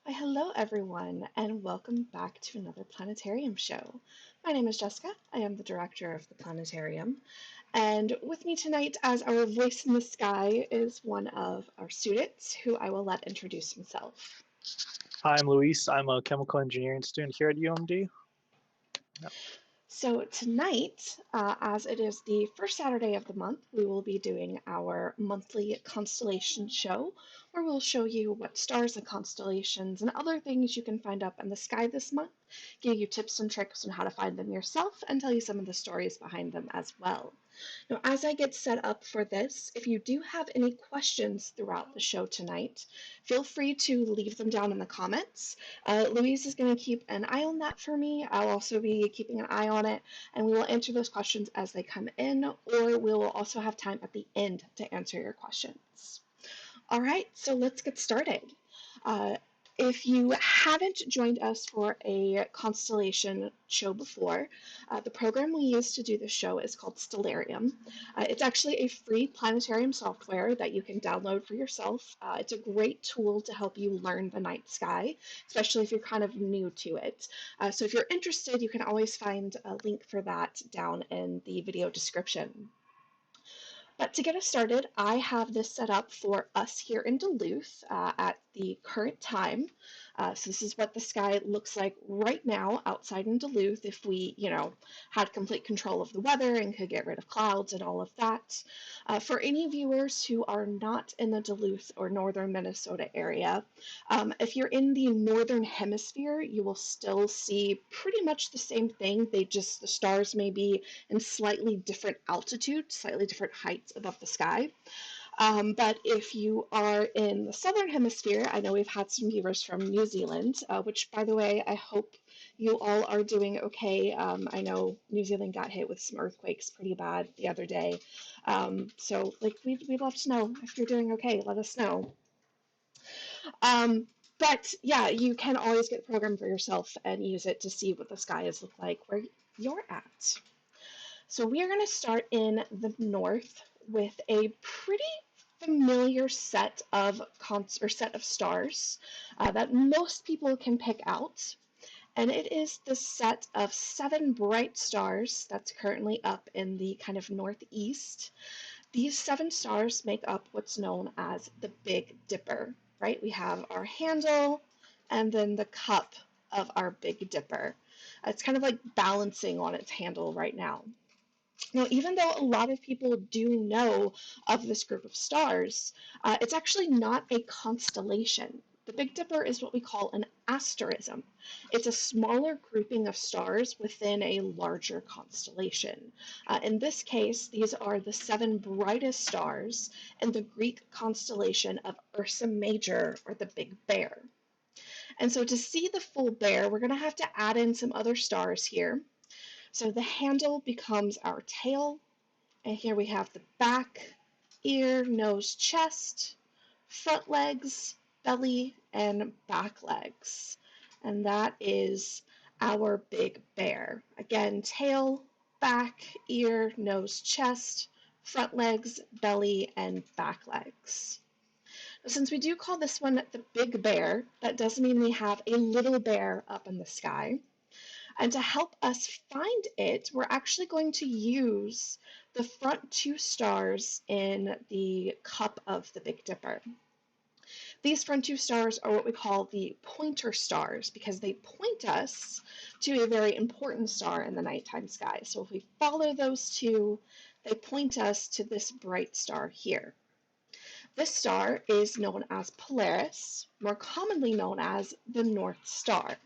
Why, hello everyone, and welcome back to another Planetarium show. My name is Jessica. I am the director of the Planetarium, and with me tonight as our voice in the sky is one of our students who I will let introduce himself. Hi, I'm Luis. I'm a chemical engineering student here at UMD. So tonight, as it is the first Saturday of the month, we will be doing our monthly constellation show, where we'll show you what stars and constellations and other things you can find up in the sky this month, give you tips and tricks on how to find them yourself, and tell you some of the stories behind them as well. Now, as I get set up for this, if you do have any questions throughout the show tonight, feel free to leave them down in the comments. Louise is going to keep an eye on that for me. I'll also be keeping an eye on it, and we will answer those questions as they come in, or we will also have time at the end to answer your questions. All right, so let's get started. If you haven't joined us for a constellation show before, the program we use to do the show is called Stellarium. It's actually a free planetarium software that you can download for yourself. It's a great tool to help you learn the night sky, especially if you're kind of new to it. So if you're interested, you can always find a link for that down in the video description. But to get us started, I have this set up for us here in Duluth at the current time. So this is what the sky looks like right now outside in Duluth if we, had complete control of the weather and could get rid of clouds and all of that. For any viewers who are not in the Duluth or northern Minnesota area, if you're in the northern hemisphere, you will still see pretty much the same thing. The stars may be in slightly different altitudes, slightly different heights above the sky. But if you are in the southern hemisphere, I know we've had some viewers from New Zealand, which, by the way, I hope you all are doing okay. I know New Zealand got hit with some earthquakes pretty bad the other day. So we'd love to know if you're doing okay. Let us know. But yeah, you can always get the program for yourself and use it to see what the skies look like where you're at. So we are going to start in the north with a pretty familiar set of stars that most people can pick out. And it is the set of 7 bright stars that's currently up in the kind of northeast. These 7 stars make up what's known as the Big Dipper, right? We have our handle and then the cup of our Big Dipper. It's kind of like balancing on its handle right now. Now, even though a lot of people do know of this group of stars, it's actually not a constellation. The Big Dipper is what we call an asterism. It's a smaller grouping of stars within a larger constellation. In this case, these are the 7 brightest stars in the Greek constellation of Ursa Major, or the Big Bear. And so to see the full bear, we're going to have to add in some other stars here. So the handle becomes our tail, and here we have the back, ear, nose, chest, front legs, belly, and back legs. And that is our Big Bear. Again, tail, back, ear, nose, chest, front legs, belly, and back legs. Since we do call this one the Big Bear, that does mean we have a little bear up in the sky. And to help us find it, we're actually going to use the front 2 stars in the cup of the Big Dipper. These front 2 stars are what we call the pointer stars because they point us to a very important star in the nighttime sky. So if we follow those 2, they point us to this bright star here. This star is known as Polaris, more commonly known as the North Star.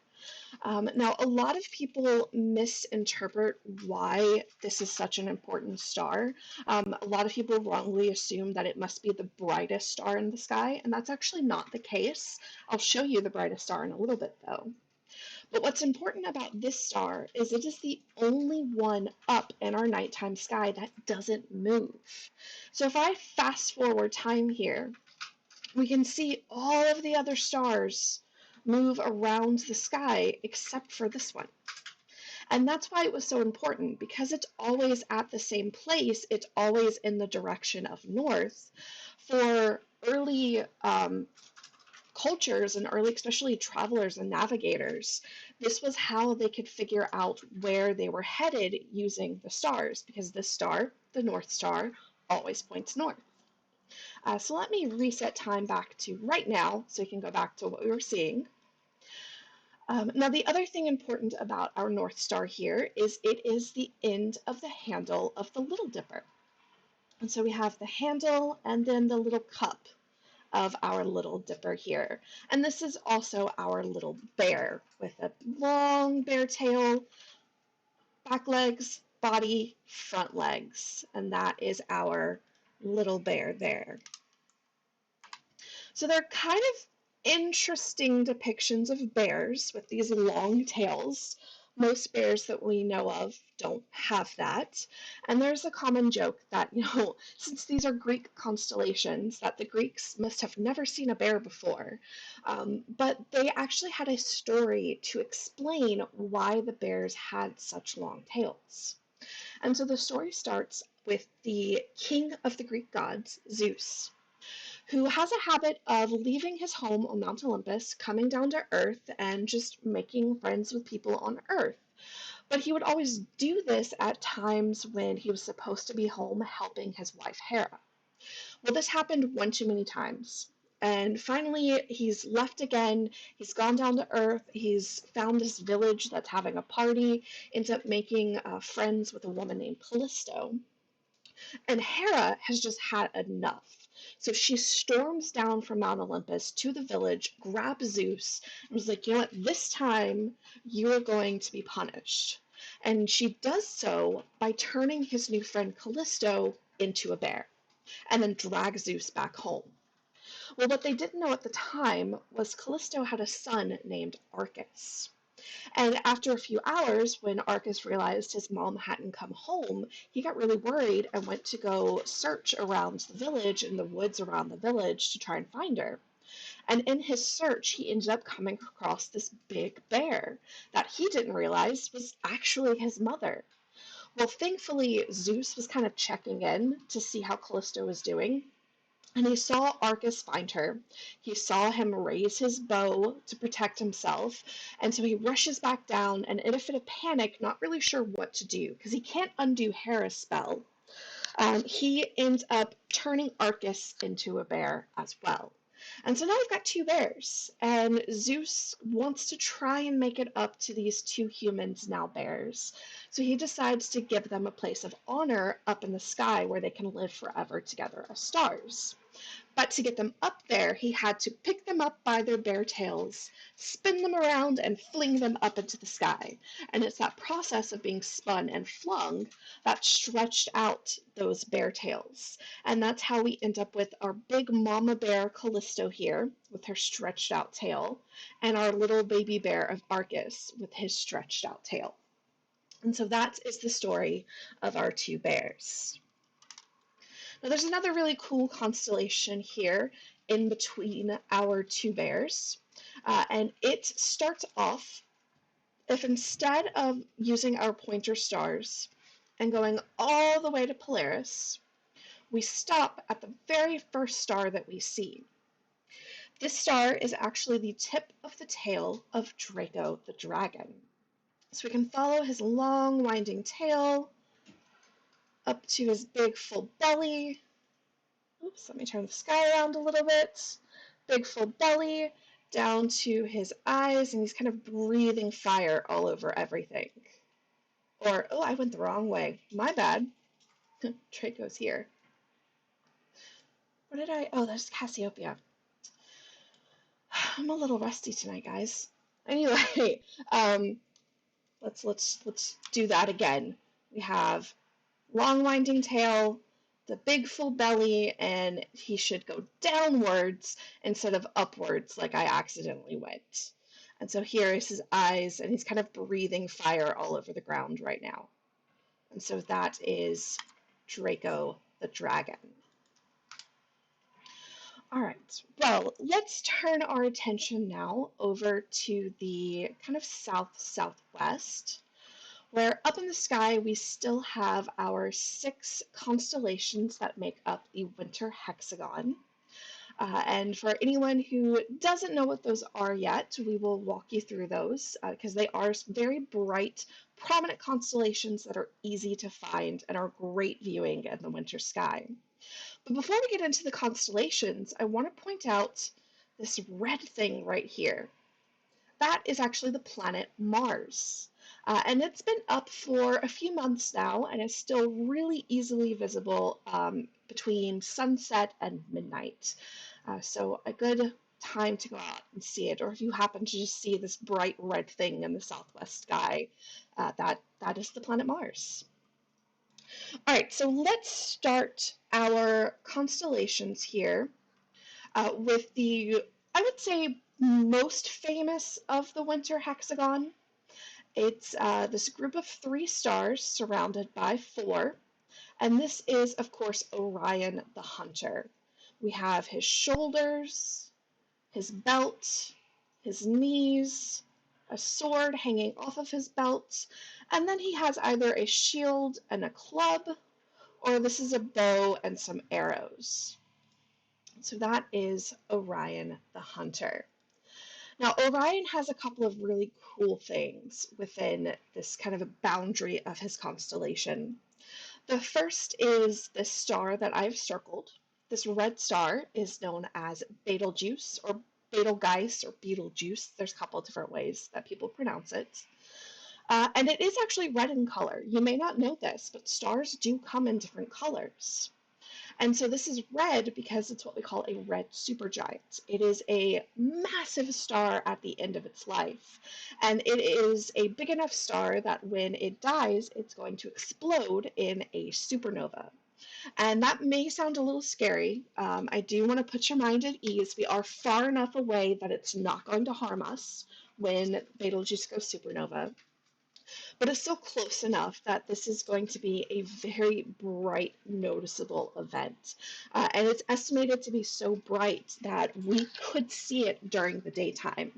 Now, a lot of people misinterpret why this is such an important star. A lot of people wrongly assume that it must be the brightest star in the sky, and that's actually not the case. I'll show you the brightest star in a little bit, though. But what's important about this star is it is the only one up in our nighttime sky that doesn't move. So if I fast forward time here, we can see all of the other stars move around the sky except for this one. And that's why it was so important, because it's always at the same place, it's always in the direction of north. For early cultures and early, especially travelers and navigators, this was how they could figure out where they were headed using the stars, because the star, the North Star, always points north. So let me reset time back to right now so we can go back to what we were seeing. Now, the other thing important about our North Star here is it is the end of the handle of the Little Dipper. And so we have the handle and then the little cup of our Little Dipper here. And this is also our little bear with a long bear tail, back legs, body, front legs. And that is our little bear there. So they're kind of interesting depictions of bears with these long tails. Most bears that we know of don't have that. And there's a common joke that, since these are Greek constellations, that the Greeks must have never seen a bear before. But they actually had a story to explain why the bears had such long tails. And so the story starts with the king of the Greek gods, Zeus, who has a habit of leaving his home on Mount Olympus, coming down to Earth, and just making friends with people on Earth. But he would always do this at times when he was supposed to be home helping his wife Hera. Well, this happened one too many times. And finally, he's left again. He's gone down to Earth. He's found this village that's having a party, ends up making friends with a woman named Callisto. And Hera has just had enough. So she storms down from Mount Olympus to the village, grabs Zeus, and was like, you know what, this time you are going to be punished. And she does so by turning his new friend Callisto into a bear, and then drags Zeus back home. Well, what they didn't know at the time was Callisto had a son named Arcus. And after a few hours, when Arcus realized his mom hadn't come home, he got really worried and went to go search around the village, in the woods around the village, to try and find her. And in his search, he ended up coming across this big bear that he didn't realize was actually his mother. Well, thankfully, Zeus was kind of checking in to see how Callisto was doing. And he saw Arcus find her. He saw him raise his bow to protect himself. And so he rushes back down, and in a fit of panic, not really sure what to do, because he can't undo Hera's spell, he ends up turning Arcus into a bear as well. And so now we've got two bears, and Zeus wants to try and make it up to these two humans, now bears. So he decides to give them a place of honor up in the sky where they can live forever together as stars. But to get them up there, he had to pick them up by their bare tails, spin them around, and fling them up into the sky. And it's that process of being spun and flung that stretched out those bear tails. And that's how we end up with our big mama bear Callisto here, with her stretched out tail, and our little baby bear of Arcus with his stretched out tail. And so that is the story of our two bears. Now there's another really cool constellation here in between our two bears, and it starts off, if instead of using our pointer stars and going all the way to Polaris, we stop at the very first star that we see. This star is actually the tip of the tail of Draco the dragon. So we can follow his long winding tail up to his big full belly. Oops, let me turn the sky around a little bit. Big full belly, down to his eyes, and he's kind of breathing fire all over everything. Or, oh, I went the wrong way. My bad. Draco's here. What did I, oh, that's Cassiopeia. I'm a little rusty tonight, guys. Anyway, let's do that again. We have long winding tail, the big full belly, and he should go downwards instead of upwards like I accidentally went. And so here is his eyes, and he's kind of breathing fire all over the ground right now. And so that is Draco the dragon. All right, well, let's turn our attention now over to the kind of south-southwest, where up in the sky we still have our 6 constellations that make up the Winter Hexagon. And for anyone who doesn't know what those are yet, we will walk you through those because they are very bright, prominent constellations that are easy to find and are great viewing in the winter sky. But before we get into the constellations, I want to point out this red thing right here. That is actually the planet Mars. And it's been up for a few months now and is still really easily visible between sunset and midnight. So a good time to go out and see it, or if you happen to just see this bright red thing in the southwest sky, that is the planet Mars. All right, so let's start our constellations here with I would say, most famous of the Winter Hexagon. It's this group of 3 stars surrounded by 4, and this is, of course, Orion the Hunter. We have his shoulders, his belt, his knees, a sword hanging off of his belt, and then he has either a shield and a club, or this is a bow and some arrows. So that is Orion the Hunter. Now, Orion has a couple of really cool things within this kind of a boundary of his constellation. The first is this star that I've circled. This red star is known as Betelgeuse or Betelgeuse or Betelgeuse. There's a couple of different ways that people pronounce it. And it is actually red in color. You may not know this, but stars do come in different colors. And so this is red because it's what we call a red supergiant. It is a massive star at the end of its life. And it is a big enough star that when it dies, it's going to explode in a supernova. And that may sound a little scary. I do want to put your mind at ease. We are far enough away that it's not going to harm us when Betelgeuse goes supernova. But it's still close enough that this is going to be a very bright, noticeable event. And it's estimated to be so bright that we could see it during the daytime.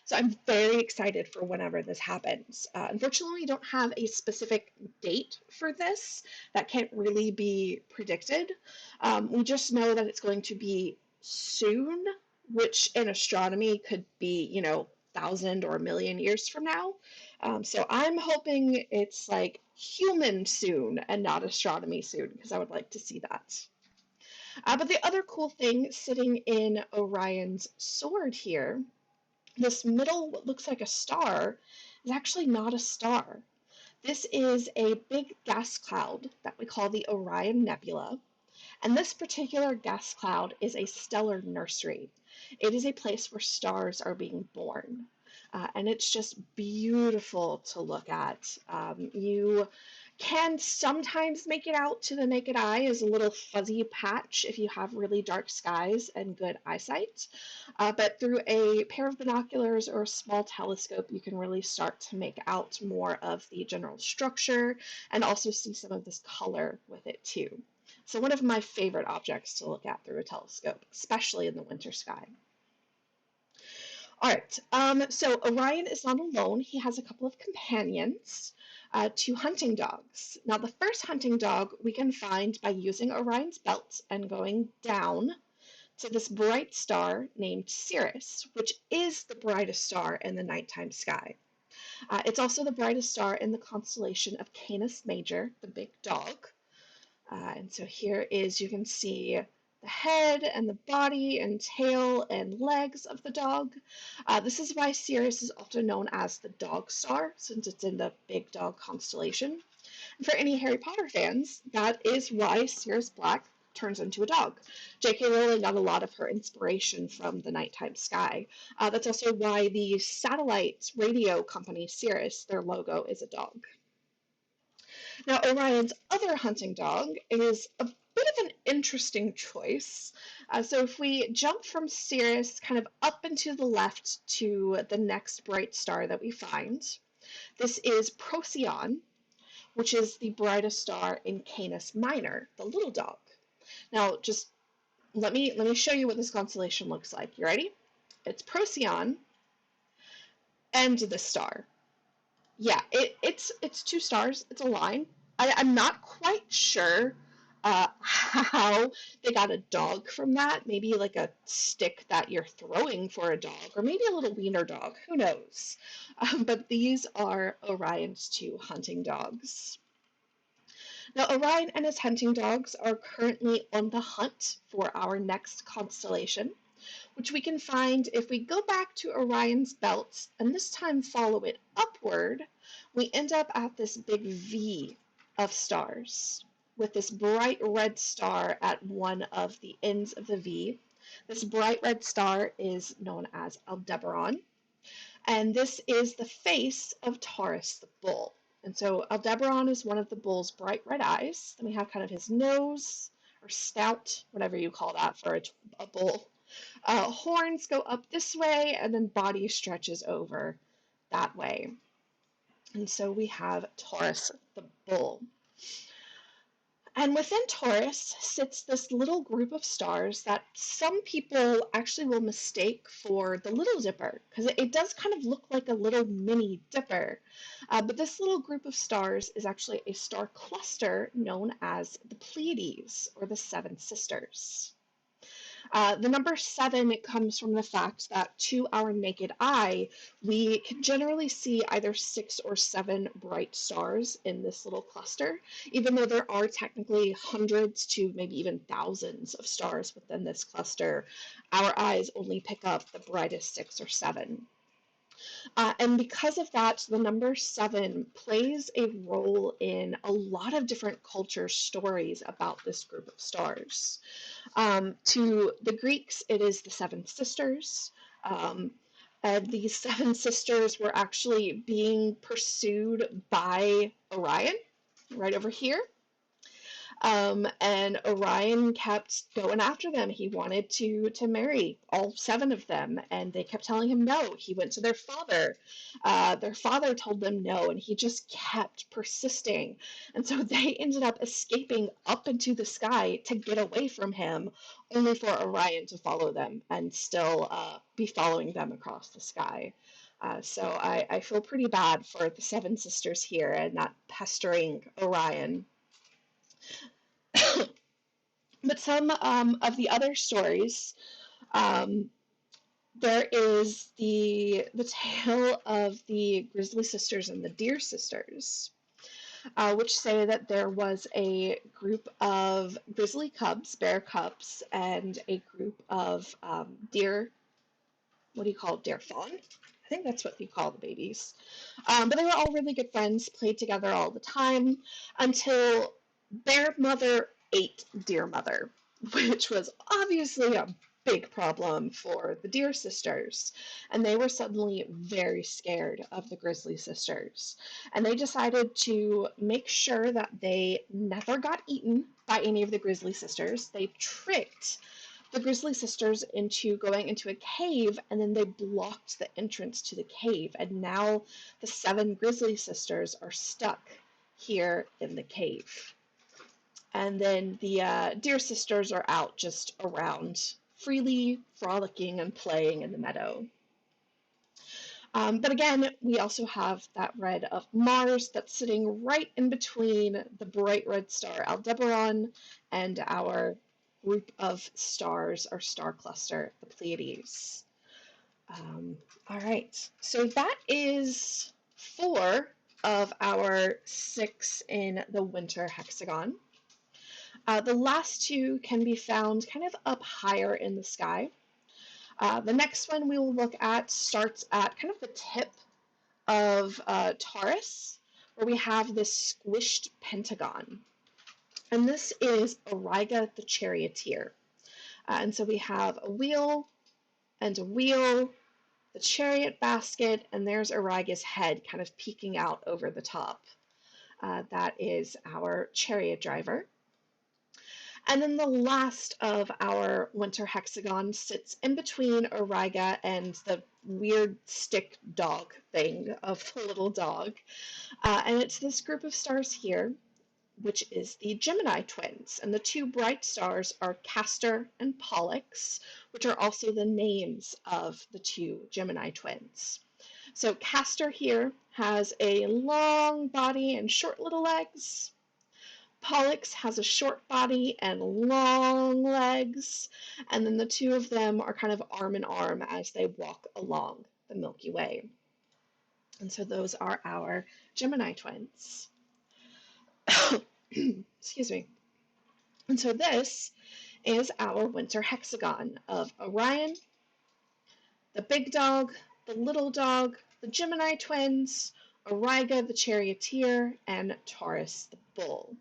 So I'm very excited for whenever this happens. Unfortunately, we don't have a specific date for this. That can't really be predicted. We just know that it's going to be soon, which in astronomy could be, 1,000 or a million years from now. So I'm hoping it's like human soon and not astronomy soon, because I would like to see that. But the other cool thing sitting in Orion's sword here, this middle, what looks like a star, is actually not a star. This is a big gas cloud that we call the Orion Nebula. And this particular gas cloud is a stellar nursery. It is a place where stars are being born. And it's just beautiful to look at. You can sometimes make it out to the naked eye as a little fuzzy patch if you have really dark skies and good eyesight. But through a pair of binoculars or a small telescope, you can really start to make out more of the general structure and also see some of this color with it too. So one of my favorite objects to look at through a telescope, especially in the winter sky. All right, so Orion is not alone. He has a couple of companions, 2 hunting dogs. Now, the first hunting dog we can find by using Orion's belt and going down to this bright star named Sirius, which is the brightest star in the nighttime sky. It's also the brightest star in the constellation of Canis Major, the big dog. And so here is, you can see the head and the body and tail and legs of the dog. This is why Sirius is often known as the dog star, since it's in the big dog constellation. And for any Harry Potter fans, that is why Sirius Black turns into a dog. J.K. Rowling got a lot of her inspiration from the nighttime sky. That's also why the satellite radio company Sirius, their logo is a dog. Now, Orion's other hunting dog is a bit of an interesting choice. So if we jump from Sirius kind of up and to the left to the next bright star that we find, this is Procyon, which is the brightest star in Canis Minor, the little dog. Now, just let me show you what this constellation looks like. You ready? It's Procyon and the star. Yeah, it's two stars. It's a line. I'm not quite sure how they got a dog from that. Maybe like a stick that you're throwing for a dog, or maybe a little wiener dog. Who knows? But these are Orion's two hunting dogs. Now, Orion and his hunting dogs are currently on the hunt for our next constellation, which we can find if we go back to Orion's belt and this time follow it upward. We end up at this big V of stars with this bright red star at one of the ends of the V. This bright red star is known as Aldebaran, and this is the face of Taurus the bull. And so Aldebaran is one of the bull's bright red eyes. Then we have kind of his nose or snout, whatever you call that for a bull. Horns go up this way, and then body stretches over that way. And so we have Taurus the bull. And within Taurus sits this little group of stars that some people actually will mistake for the Little Dipper, because it does kind of look like a little mini dipper. But this little group of stars is actually a star cluster known as the Pleiades, or the Seven Sisters. The number 7 comes from the fact that to our naked eye, we can generally see either 6 or 7 bright stars in this little cluster, even though there are technically hundreds to maybe even thousands of stars within this cluster. Our eyes only pick up the brightest 6 or 7. And because of that, the number 7 plays a role in a lot of different culture stories about this group of stars. To the Greeks, it is the Seven Sisters. And these Seven Sisters were actually being pursued by Orion, right over here. And Orion kept going after them. He wanted to marry all 7 of them, and they kept telling him no. He went to their father. Their father told them no, and he just kept persisting. And so they ended up escaping up into the sky to get away from him, only for Orion to follow them and still be following them across the sky. So I feel pretty bad for the 7 sisters here and not pestering Orion. But some of the other stories, there is the tale of the Grizzly sisters and the Deer sisters, which say that there was a group of grizzly cubs, bear cubs, and a group of deer, what do you call it, deer fawn? I think that's what you call the babies. But they were all really good friends, played together all the time, until Bear Mother ate Deer Mother, which was obviously a big problem for the Deer sisters. And they were suddenly very scared of the Grizzly sisters. And they decided to make sure that they never got eaten by any of the Grizzly sisters. They tricked the Grizzly sisters into going into a cave, and then they blocked the entrance to the cave. And now the 7 Grizzly sisters are stuck here in the cave. And then the Deer sisters are out just around, freely frolicking and playing in the meadow. But again, we also have that red of Mars that's sitting right in between the bright red star Aldebaran and our group of stars, our star cluster, the Pleiades. All right, so that is 4 of our 6 in the Winter Hexagon. The last 2 can be found kind of up higher in the sky. The next one we will look at starts at kind of the tip of Taurus, where we have this squished pentagon. And this is Auriga the Charioteer. And so we have a wheel, the chariot basket, and there's Auriga's head kind of peeking out over the top. That is our chariot driver. And then the last of our Winter Hexagon sits in between Auriga and the weird stick dog thing of the little dog. And it's this group of stars here, which is the Gemini Twins. And the 2 bright stars are Castor and Pollux, which are also the names of the 2 Gemini Twins. So Castor here has a long body and short little legs. Pollux has a short body and long legs, and then the two of them are kind of arm in arm as they walk along the Milky Way. And so those are our Gemini twins. Excuse me. And so this is our Winter Hexagon of Orion, the big dog, the little dog, the Gemini twins, Auriga the Charioteer, and Taurus the bull.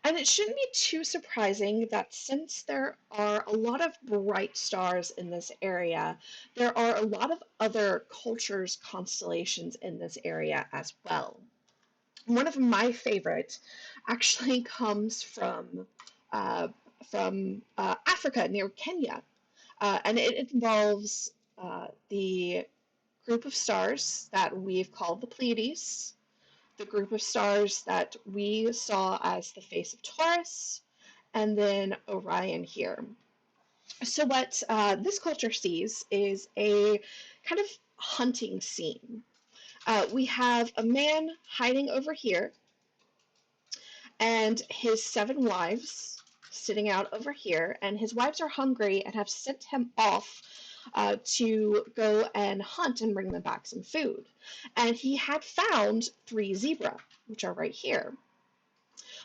And it shouldn't be too surprising that since there are a lot of bright stars in this area, there are a lot of other cultures, constellations in this area as well. One of my favorites actually comes from Africa near Kenya, and it involves the group of stars that we've called the Pleiades, the group of stars that we saw as the face of Taurus, and then Orion here. So what this culture sees is a kind of hunting scene. We have a man hiding over here, and his 7 wives sitting out over here, and his wives are hungry and have sent him off to go and hunt and bring them back some food. And he had found 3 zebra, which are right here.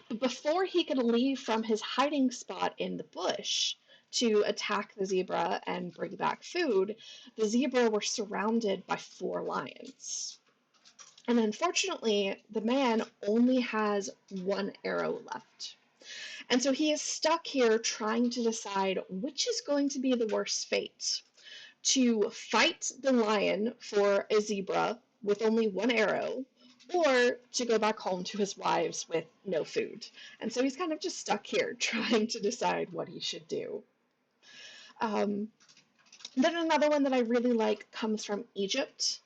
But before he could leave from his hiding spot in the bush to attack the zebra and bring back food, the zebra were surrounded by 4 lions. And unfortunately, the man only has 1 arrow left. And so he is stuck here trying to decide which is going to be the worst fate: to fight the lion for a zebra with only 1 arrow, or to go back home to his wives with no food. And so he's kind of just stuck here trying to decide what he should do. Then another one that I really like comes from Egypt,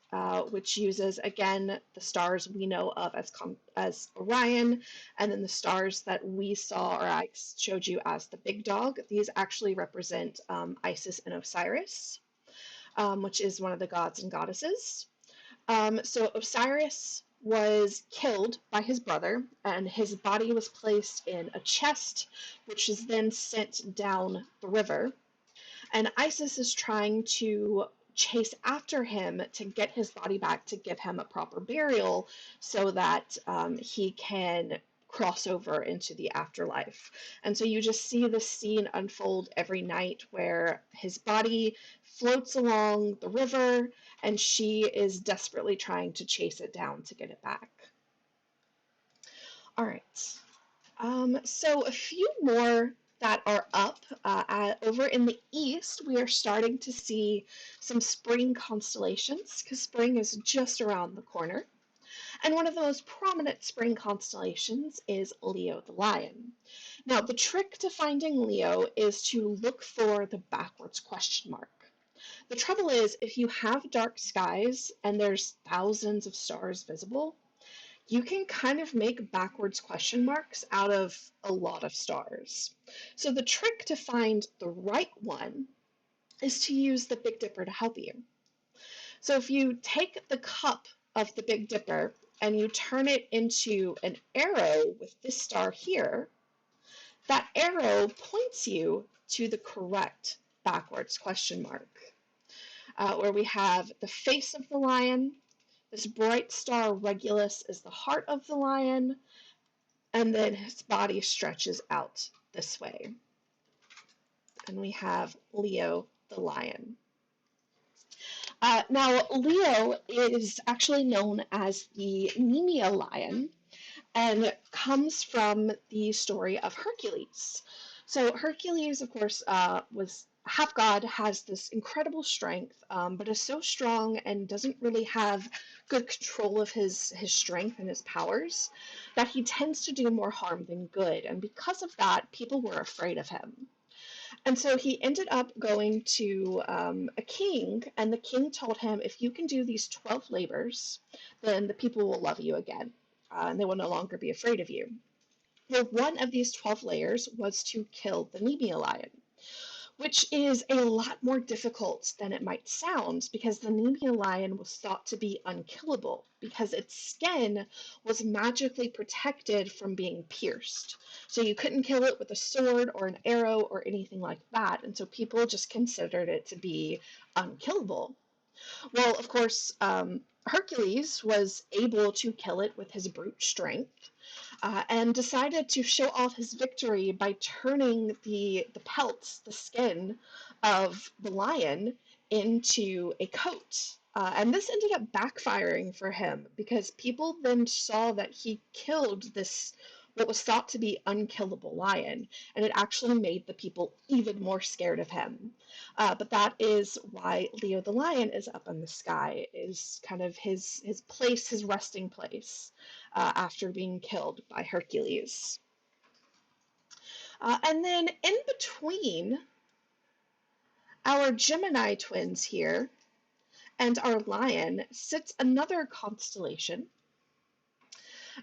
which uses, again, the stars we know of as Orion, and then the stars that we saw, or I showed you, as the big dog. These actually represent Isis and Osiris, which is one of the gods and goddesses. So Osiris was killed by his brother, and his body was placed in a chest, which is then sent down the river. And Isis is trying to chase after him to get his body back, to give him a proper burial so that he can cross over into the afterlife. And so you just see this scene unfold every night where his body floats along the river and she is desperately trying to chase it down to get it back. All right. So a few more that are up. Over in the east, we are starting to see some spring constellations, because spring is just around the corner. And one of the most prominent spring constellations is Leo the Lion. Now, the trick to finding Leo is to look for the backwards question mark. The trouble is, if you have dark skies and there's thousands of stars visible, you can kind of make backwards question marks out of a lot of stars. So the trick to find the right one is to use the Big Dipper to help you. So if you take the cup of the Big Dipper and you turn it into an arrow with this star here, that arrow points you to the correct backwards question mark, where we have the face of the lion. This bright star Regulus is the heart of the lion, and then his body stretches out this way. And we have Leo the lion. Now, Leo is actually known as the Nemea lion and comes from the story of Hercules. So Hercules, of course, was half god, has this incredible strength, but is so strong and doesn't really have good control of his strength and his powers that he tends to do more harm than good. And because of that, people were afraid of him. And so he ended up going to a king, and the king told him, if you can do these 12 labors, then the people will love you again, and they will no longer be afraid of you. Well, one of these 12 layers was to kill the Nemea lion, which is a lot more difficult than it might sound because the Nemean lion was thought to be unkillable because its skin was magically protected from being pierced. So you couldn't kill it with a sword or an arrow or anything like that, and so people just considered it to be unkillable. Well, of course, Hercules was able to kill it with his brute strength, and decided to show off his victory by turning the pelts, the skin of the lion, into a coat. And this ended up backfiring for him because people then saw that he killed this, what was thought to be unkillable lion, and it actually made the people even more scared of him. But that is why Leo the lion is up in the sky, is kind of his place, his resting place, after being killed by Hercules. And then in between our Gemini twins here and our lion sits another constellation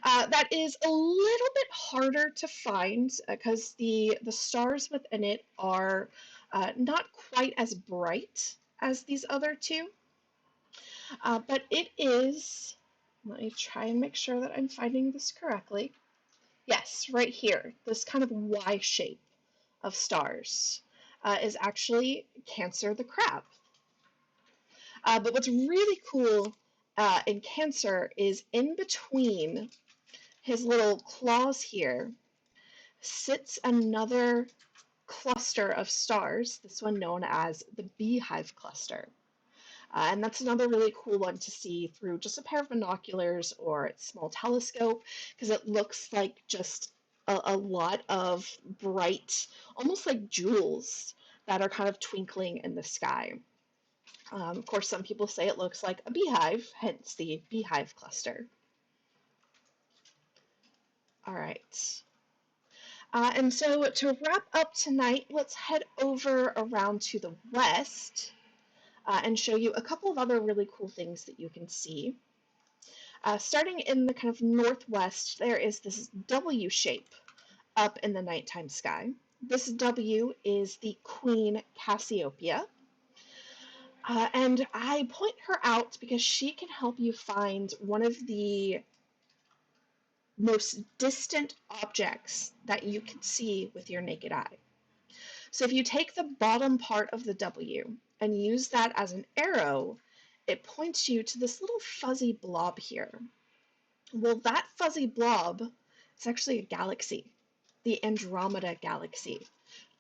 that is a little bit harder to find because the stars within it are not quite as bright as these other two. But it is, let me try and make sure that I'm finding this correctly. Yes, right here, this kind of Y shape of stars is actually Cancer the crab. But what's really cool in Cancer is in between his little claws here sits another cluster of stars, this one known as the Beehive Cluster. And that's another really cool one to see through just a pair of binoculars or a small telescope, because it looks like just a lot of bright, almost like jewels that are kind of twinkling in the sky. Of course, some people say it looks like a beehive, hence the Beehive Cluster. All right. And so to wrap up tonight, let's head over around to the west and show you a couple of other really cool things that you can see. Starting in the kind of northwest, there is this W shape up in the nighttime sky. This W is the Queen Cassiopeia. And I point her out because she can help you find one of the most distant objects that you can see with your naked eye. So if you take the bottom part of the W and use that as an arrow, it points you to this little fuzzy blob here. Well, that fuzzy blob is actually a galaxy, the Andromeda Galaxy,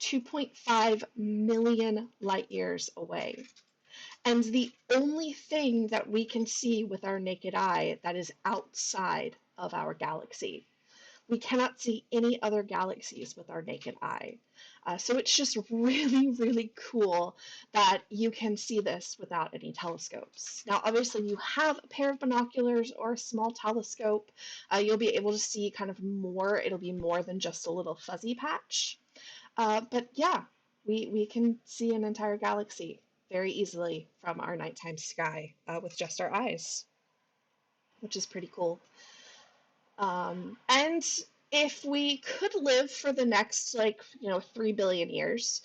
2.5 million light years away. And the only thing that we can see with our naked eye that is outside of our galaxy. We cannot see any other galaxies with our naked eye. So it's just really, really cool that you can see this without any telescopes. Now, obviously, you have a pair of binoculars or a small telescope. You'll be able to see kind of more. It'll be more than just a little fuzzy patch. But yeah, we can see an entire galaxy very easily from our nighttime sky with just our eyes, which is pretty cool. And if we could live for the next, 3 billion years,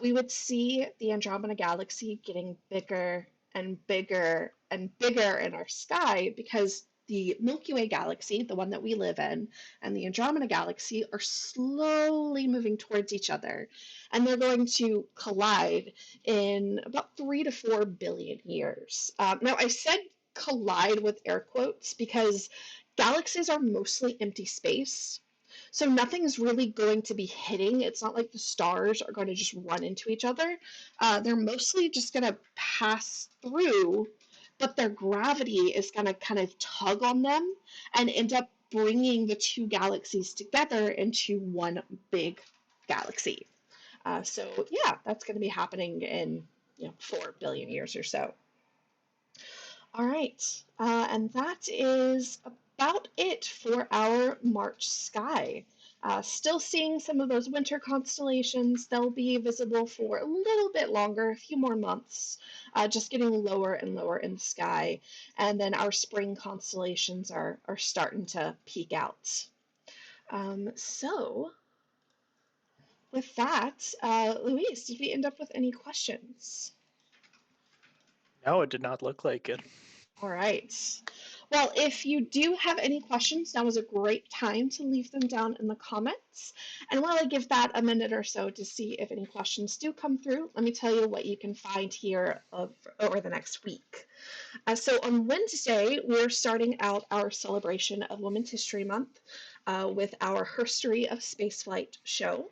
we would see the Andromeda Galaxy getting bigger and bigger and bigger in our sky because the Milky Way galaxy, the one that we live in, and the Andromeda Galaxy are slowly moving towards each other. And they're going to collide in about 3 to 4 billion years. Now, I said collide with air quotes because galaxies are mostly empty space, so nothing's really going to be hitting. It's not like the stars are going to just run into each other. They're mostly just going to pass through, but their gravity is going to kind of tug on them and end up bringing the two galaxies together into one big galaxy. So yeah, that's going to be happening in 4 billion years or so. All right, and that is about it for our March sky. Still seeing some of those winter constellations. They'll be visible for a little bit longer, a few more months, just getting lower and lower in the sky. And then our spring constellations are starting to peek out. So with that, Luis, did we end up with any questions? No, it did not look like it. All right. Well, if you do have any questions, now is a great time to leave them down in the comments. And while I give that a minute or so to see if any questions do come through, let me tell you what you can find here over the next week. So on Wednesday, we're starting out our celebration of Women's History Month with our Herstory of Spaceflight show.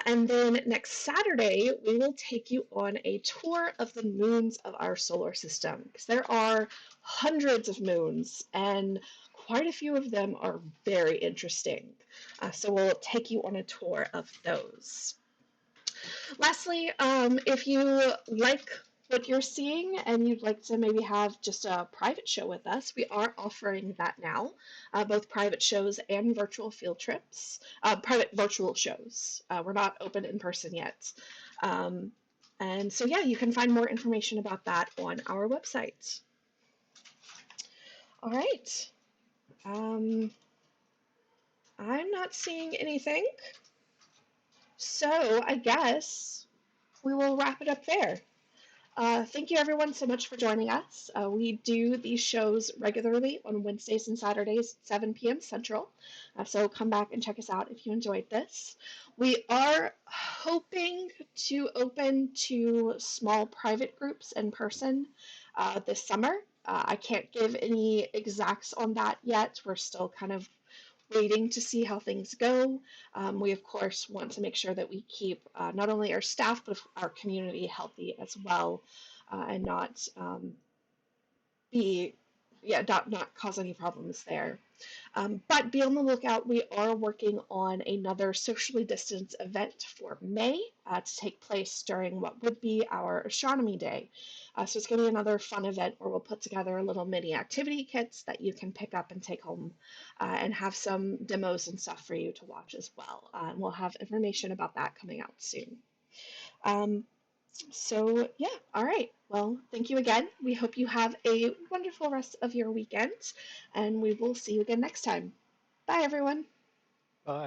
And then next Saturday, we will take you on a tour of the moons of our solar system, because there are hundreds of moons, and quite a few of them are very interesting. So we'll take you on a tour of those. Lastly, if you like what you're seeing and you'd like to maybe have just a private show with us, we are offering that now, both private shows and virtual field trips, private virtual shows. We're not open in person yet. And so, yeah, you can find more information about that on our website. All right. I'm not seeing anything. So I guess we will wrap it up there. Thank you everyone so much for joining us. We do these shows regularly on Wednesdays and Saturdays at 7 p.m. Central. So come back and check us out if you enjoyed this. We are hoping to open to small private groups in person this summer. I can't give any exacts on that yet. We're still kind of waiting to see how things go. We, of course, want to make sure that we keep not only our staff, but our community healthy as well, and not not cause any problems there. But be on the lookout. We are working on another socially distanced event for May to take place during what would be our astronomy day. So it's going to be another fun event where we'll put together little mini activity kits that you can pick up and take home and have some demos and stuff for you to watch as well. And we'll have information about that coming out soon. So, yeah, all right. Well, thank you again. We hope you have a wonderful rest of your weekend, and we will see you again next time. Bye, everyone. Bye.